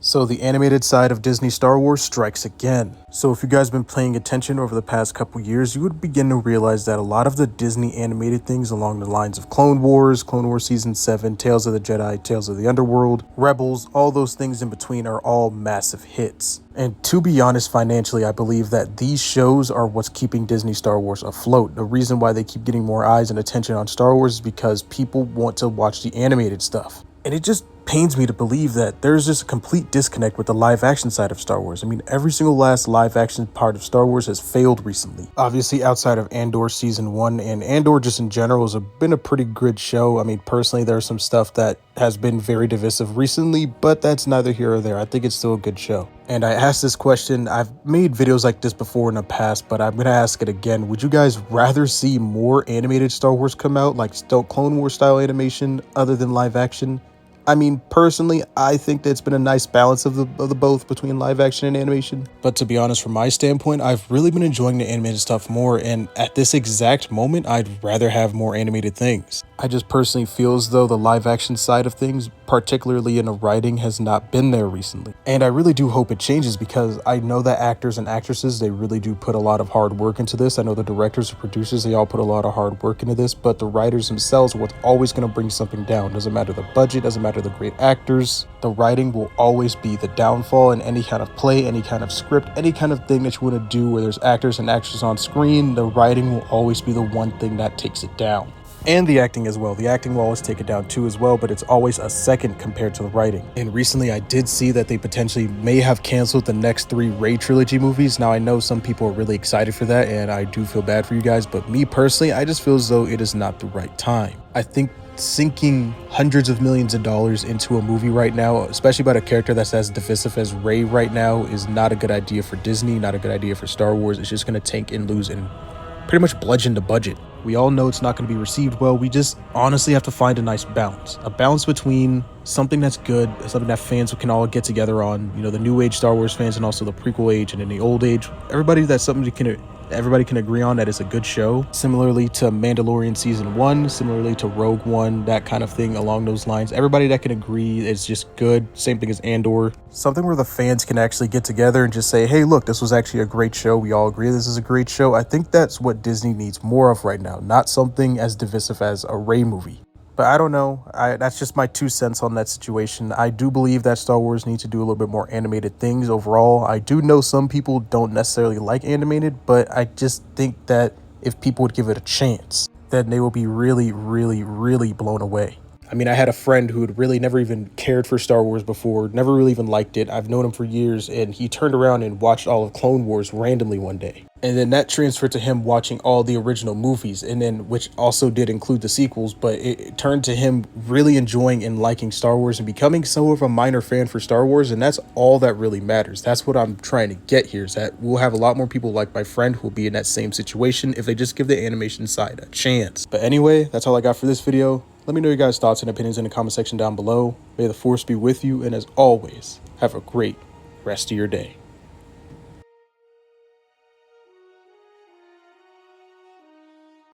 So the animated side of Disney Star Wars strikes again. So if you guys been paying attention over the past couple years, you would begin to realize that a lot of the Disney animated things along the lines of Clone Wars Season 7, Tales of the Jedi, Tales of the Underworld, Rebels, all those things in between are all massive hits. And to be honest, financially, I believe that these shows are what's keeping Disney Star Wars afloat. The reason why they keep getting more eyes and attention on Star Wars is because people want to watch the animated stuff. And it just pains me to believe that there's just a complete disconnect with the live action side of Star Wars. I mean, every single last live action part of Star Wars has failed recently. Obviously, outside of Andor Season 1, and Andor just in general has been a pretty good show. I mean, personally, there's some stuff that has been very divisive recently, but that's neither here or there. I think it's still a good show. And I asked this question, I've made videos like this before in the past, but I'm going to ask it again. Would you guys rather see more animated Star Wars come out, like still Clone Wars style animation, other than live action? I mean, personally, I think that it's been a nice balance of the both between live action and animation. But to be honest, from my standpoint, I've really been enjoying the animated stuff more. And at this exact moment, I'd rather have more animated things. I just personally feel as though the live action side of things, particularly in the writing, has not been there recently. And I really do hope it changes because I know that actors and actresses, they really do put a lot of hard work into this. I know the directors and producers, they all put a lot of hard work into this, but the writers themselves are what's always going to bring something down. Doesn't matter the budget, doesn't matter the great actors, the writing will always be the downfall in any kind of play, any kind of script, any kind of thing that you want to do where there's actors and actresses on screen. The writing will always be the one thing that takes it down. And the acting as well. The acting will always take it down too as well, but it's always a second compared to the writing. And recently I did see that they potentially may have canceled the next 3 Rey trilogy movies. Now I know some people are really excited for that and I do feel bad for you guys, but me personally, I just feel as though it is not the right time. I think sinking hundreds of millions of dollars into a movie right now, especially about a character that's as divisive as Rey right now, is not a good idea for Disney, not a good idea for Star Wars. It's just going to tank and lose and pretty much bludgeon the budget. We all know it's not going to be received well. We just honestly have to find a nice balance. A balance between something that's good, something that fans can all get together on, you know, the new age Star Wars fans and also the prequel age and in the old age. Everybody can agree on that it's a good show. Similarly to Mandalorian Season 1, similarly to Rogue One, that kind of thing along those lines. Everybody that can agree is just good. Same thing as Andor. Something where the fans can actually get together and just say, hey, look, this was actually a great show. We all agree this is a great show. I think that's what Disney needs more of right now, not something as divisive as a Rey movie. But I don't know. That's just my 2 cents on that situation. I do believe that Star Wars needs to do a little bit more animated things overall. I do know some people don't necessarily like animated, but I just think that if people would give it a chance, then they will be really, really, really blown away. I mean, I had a friend who had really never even cared for Star Wars before, never really even liked it. I've known him for years, and he turned around and watched all of Clone Wars randomly one day. And then that transferred to him watching all the original movies, and then which also did include the sequels, but it turned to him really enjoying and liking Star Wars and becoming somewhat of a minor fan for Star Wars, and that's all that really matters. That's what I'm trying to get here, is that we'll have a lot more people like my friend who will be in that same situation if they just give the animation side a chance. But anyway, that's all I got for this video. Let me know your guys' thoughts and opinions in the comment section down below. May the Force be with you, and as always, have a great rest of your day.